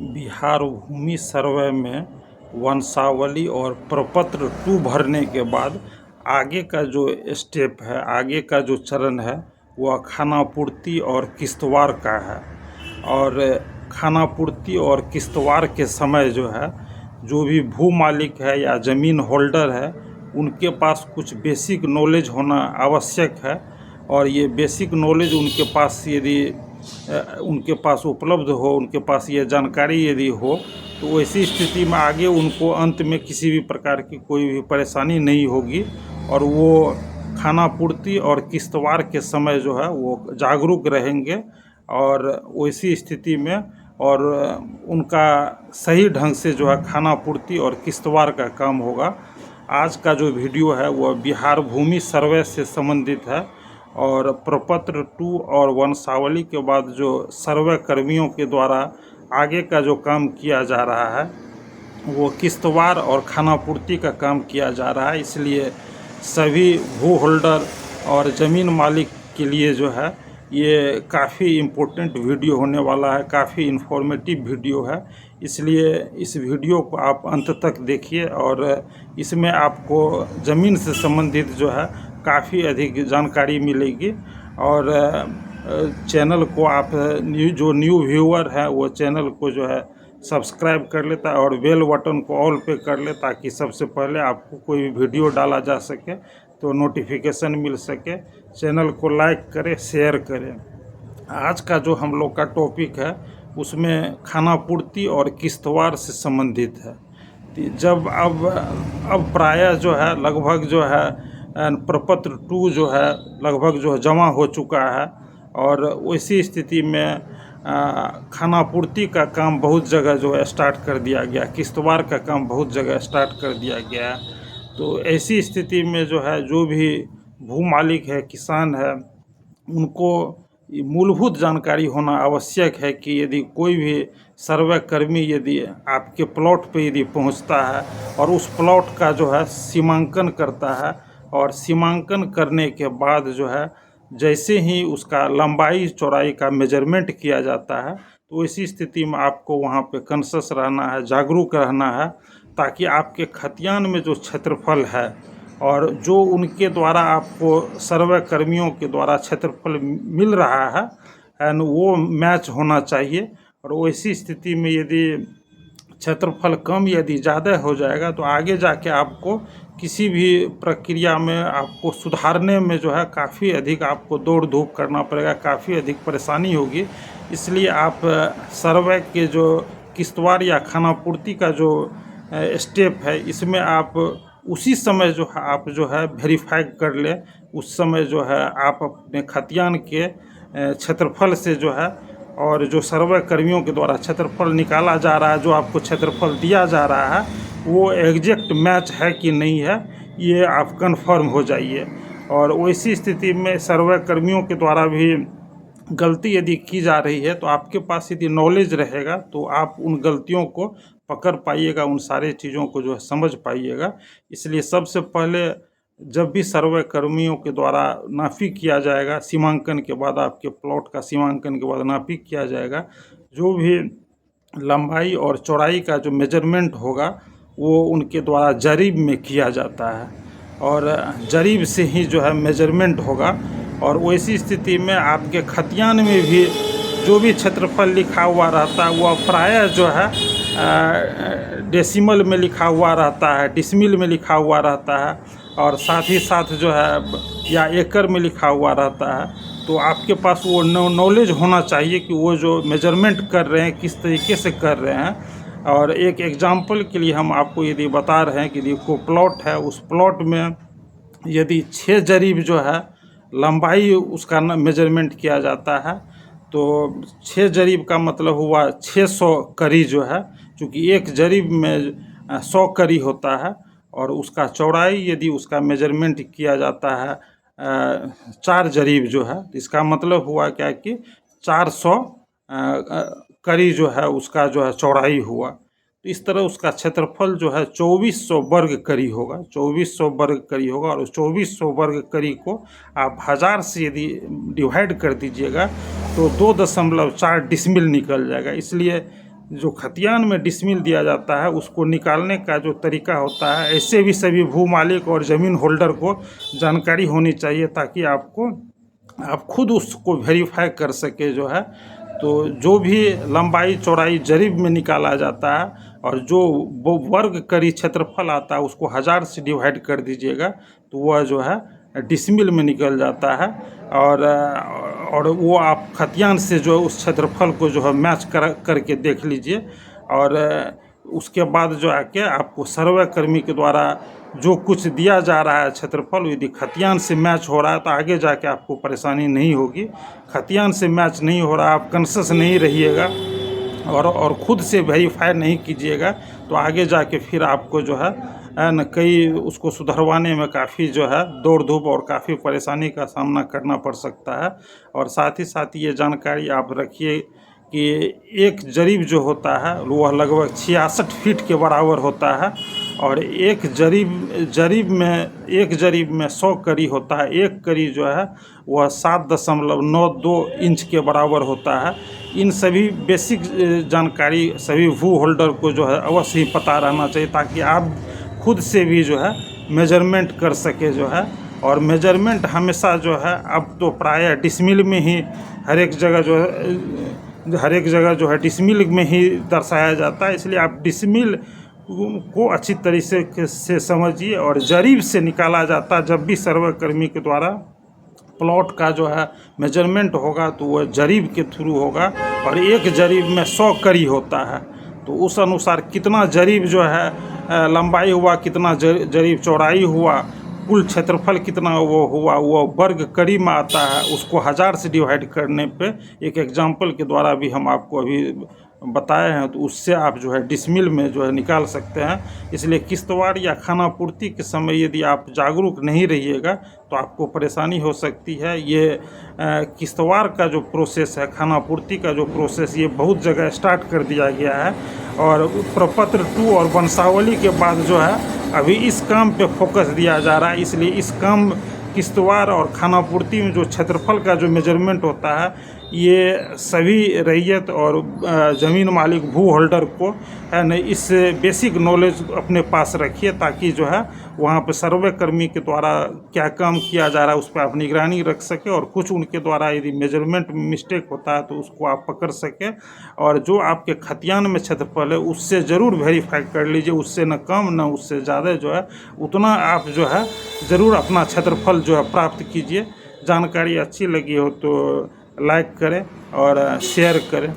बिहार भूमि सर्वे में वंशावली और प्रपत्र 2 भरने के बाद आगे का जो स्टेप है, आगे का जो चरण है, वह खानापूर्ति और किश्तवाड़ का है। और खानापूर्ति और किश्तवाड़ के समय जो है, जो भी भू मालिक है या ज़मीन होल्डर है, उनके पास कुछ बेसिक नॉलेज होना आवश्यक है। और ये बेसिक नॉलेज उनके पास यदि उनके पास उपलब्ध हो, उनके पास ये जानकारी यदि हो, तो ऐसी स्थिति में आगे उनको अंत में किसी भी प्रकार की कोई भी परेशानी नहीं होगी और वो खानापूर्ति और किश्तवाड़ के समय जो है वो जागरूक रहेंगे। और वैसी स्थिति में और उनका सही ढंग से जो है खानापूर्ति और किश्तवाड़ का काम होगा। आज का जो वीडियो है वह बिहार भूमि सर्वे से संबंधित है और प्रपत्र 2 और वंशावली के बाद जो सर्वे कर्मियों के द्वारा आगे का जो काम किया जा रहा है वो किश्तवाड़ और खानापूर्ति का काम किया जा रहा है। इसलिए सभी भू होल्डर और ज़मीन मालिक के लिए जो है ये काफ़ी इम्पोर्टेंट वीडियो होने वाला है, काफ़ी इन्फॉर्मेटिव वीडियो है। इसलिए इस वीडियो को आप अंत तक देखिए और इसमें आपको ज़मीन से संबंधित जो है काफ़ी अधिक जानकारी मिलेगी। और चैनल को आप जो न्यू व्यूअर है वो चैनल को जो है सब्सक्राइब कर लेता है और बेल बटन को ऑल पे कर ले, ताकि सबसे पहले आपको कोई भी वीडियो डाला जा सके तो नोटिफिकेशन मिल सके। चैनल को लाइक करें, शेयर करें। आज का जो हम लोग का टॉपिक है उसमें खानापूर्ति और किश्तवाड़ से संबंधित है। जब अब प्रायः जो है लगभग जो है प्रपत्र 2 जो है लगभग जो है जमा हो चुका है और वैसी स्थिति में खानापूर्ति का काम बहुत जगह जो है स्टार्ट कर दिया गया, किश्तवाड़ का काम बहुत जगह स्टार्ट कर दिया गया है। तो ऐसी स्थिति में जो है जो भी भू मालिक है, किसान है, उनको मूलभूत जानकारी होना आवश्यक है कि यदि कोई भी सर्वे कर्मी यदि आपके प्लॉट पे यदि पहुंचता है और उस प्लॉट का जो है सीमांकन करता है और सीमांकन करने के बाद जो है जैसे ही उसका लंबाई चौड़ाई का मेजरमेंट किया जाता है, तो इसी स्थिति में आपको वहाँ पे कॉन्शियस रहना है, जागरूक रहना है, ताकि आपके खतियान में जो क्षेत्रफल है और जो उनके द्वारा आपको सर्वे कर्मियों के द्वारा क्षेत्रफल मिल रहा है एंड वो मैच होना चाहिए। और वैसी स्थिति में यदि क्षेत्रफल कम यदि ज़्यादा हो जाएगा तो आगे जाके आपको किसी भी प्रक्रिया में आपको सुधारने में जो है काफ़ी अधिक आपको दौड़ धूप करना पड़ेगा, काफ़ी अधिक परेशानी होगी। इसलिए आप सर्वे के जो किश्तवाड़ या खानापूर्ति का जो स्टेप है इसमें आप उसी समय जो है आप जो है वेरीफाई कर ले। उस समय जो है आप अपने खतियान के क्षेत्रफल से जो है और जो सर्वे कर्मियों के द्वारा क्षेत्रफल निकाला जा रहा है, जो आपको क्षेत्रफल दिया जा रहा है, वो एग्जैक्ट मैच है कि नहीं है, ये आप कंफर्म हो जाइए। और वैसी स्थिति में सर्वे कर्मियों के द्वारा भी गलती यदि की जा रही है तो आपके पास यदि नॉलेज रहेगा तो आप उन गलतियों को पकड़ पाइएगा, उन सारी चीज़ों को जो है समझ पाइएगा। इसलिए सबसे पहले जब भी सर्वे कर्मियों के द्वारा नापी किया जाएगा, सीमांकन के बाद आपके प्लॉट का सीमांकन के बाद नापी किया जाएगा, जो भी लंबाई और चौड़ाई का जो मेजरमेंट होगा वो उनके द्वारा जरीब में किया जाता है और जरीब से ही जो है मेजरमेंट होगा। और वैसी स्थिति में आपके खतियान में भी जो भी क्षेत्रफल लिखा हुआ रहता है वह प्रायः जो है डेसिमल में लिखा हुआ रहता है, डिसमिल में लिखा हुआ रहता है और साथ ही साथ जो है या एकड़ में लिखा हुआ रहता है। तो आपके पास वो नॉलेज होना चाहिए कि वो जो मेजरमेंट कर रहे हैं किस तरीके से कर रहे हैं। और एक एग्जांपल के लिए हम आपको यदि बता रहे हैं कि देखो प्लॉट है, उस प्लॉट में यदि 6 जरीब जो है लंबाई उसका मेजरमेंट किया जाता है तो 6 जरीब का मतलब हुआ 600 कड़ी जो है, क्योंकि एक जरीब में 100 कड़ी होता है। और उसका चौड़ाई यदि उसका मेजरमेंट किया जाता है 4 जरीब जो है, इसका मतलब हुआ क्या कि 400 कड़ी जो है उसका जो है चौड़ाई हुआ। तो इस तरह उसका क्षेत्रफल जो है 2400 वर्ग कड़ी होगा, 2400 वर्ग कड़ी होगा। और उस 2400 वर्ग कड़ी को आप 1000 से यदि डिवाइड कर दीजिएगा तो 2.4 डिसमिल निकल जाएगा। इसलिए जो खतियान में डिसमिल दिया जाता है उसको निकालने का जो तरीका होता है, ऐसे भी सभी भू मालिक और ज़मीन होल्डर को जानकारी होनी चाहिए, ताकि आप खुद उसको वेरीफाई कर सके जो है। तो जो भी लंबाई चौड़ाई जरीब में निकाला जाता है और जो वो वर्ग करी क्षेत्रफल आता है उसको 1000 से डिवाइड कर दीजिएगा, तो वह जो है डिसमिल में निकल जाता है। और वो आप खतियान से जो उस क्षेत्रफल को जो है मैच करके देख लीजिए। और उसके बाद जो है कि आपको सर्वे कर्मी के द्वारा जो कुछ दिया जा रहा है क्षेत्रफल, यदि खतियान से मैच हो रहा है तो आगे जाके आपको परेशानी नहीं होगी। खतियान से मैच नहीं हो रहा, आप कॉन्शियस नहीं रहिएगा और ख़ुद से वेरीफाई नहीं कीजिएगा, तो आगे जाके फिर आपको जो है न कई उसको सुधरवाने में काफ़ी जो है दौड़ धूप और काफ़ी परेशानी का सामना करना पड़ सकता है। और साथ ही साथ ये जानकारी आप रखिए कि एक जरीब जो होता है वह लगभग 66 फीट के बराबर होता है, और एक जरीब में 100 कड़ी होता है। एक कड़ी जो है वह 7.92 इंच के बराबर होता है। इन सभी बेसिक जानकारी सभी भू होल्डर को जो है अवश्य ही पता रहना चाहिए, ताकि आप खुद से भी जो है मेजरमेंट कर सके जो है। और मेजरमेंट हमेशा जो है अब तो प्रायः डिसमिल में ही हर एक जगह जो है डिसमिल में ही दर्शाया जाता है, इसलिए आप डिसमिल को अच्छी तरीके से समझिए। और जरीब से निकाला जाता है, जब भी सर्वे कर्मी के द्वारा प्लॉट का जो है मेजरमेंट होगा तो वह जरीब के थ्रू होगा। और एक जरीब में 100 कड़ी होता है, तो उस अनुसार कितना जरीब जो है लंबाई हुआ, कितना जरीब चौड़ाई हुआ, कुल क्षेत्रफल कितना वो हुआ, वो वर्ग कड़ी में आता है। उसको 1000 से डिवाइड करने पे एक एग्जाम्पल के द्वारा भी हम आपको अभी बताए हैं, तो उससे आप जो है डिसमिल में जो है निकाल सकते हैं। इसलिए किश्तवाड़ या खानापूर्ति के समय यदि आप जागरूक नहीं रहिएगा तो आपको परेशानी हो सकती है। ये किश्तवाड़ का जो प्रोसेस है, खानापूर्ति का जो प्रोसेस, ये बहुत जगह स्टार्ट कर दिया गया है। और प्रपत्र 2 और वंशावली के बाद जो है अभी इस काम पे फोकस दिया जा रहा है। इसलिए इस काम किश्तवाड़ और खानापूर्ति में जो क्षेत्रफल का जो मेजरमेंट होता है, ये सभी रैयत और ज़मीन मालिक भू होल्डर को है न इस बेसिक नॉलेज अपने पास रखिए, ताकि जो है वहाँ पे सर्वे कर्मी के द्वारा क्या काम किया जा रहा है उस पर आप निगरानी रख सके। और कुछ उनके द्वारा यदि मेजरमेंट में मिस्टेक होता है तो उसको आप पकड़ सके। और जो आपके खतियान में क्षेत्रफल है उससे ज़रूर वेरीफाई कर लीजिए, उससे न कम न उससे ज़्यादा जो है उतना आप जो है ज़रूर अपना क्षेत्रफल जो है प्राप्त कीजिए। जानकारी अच्छी लगी हो तो लाइक करें और शेयर करें।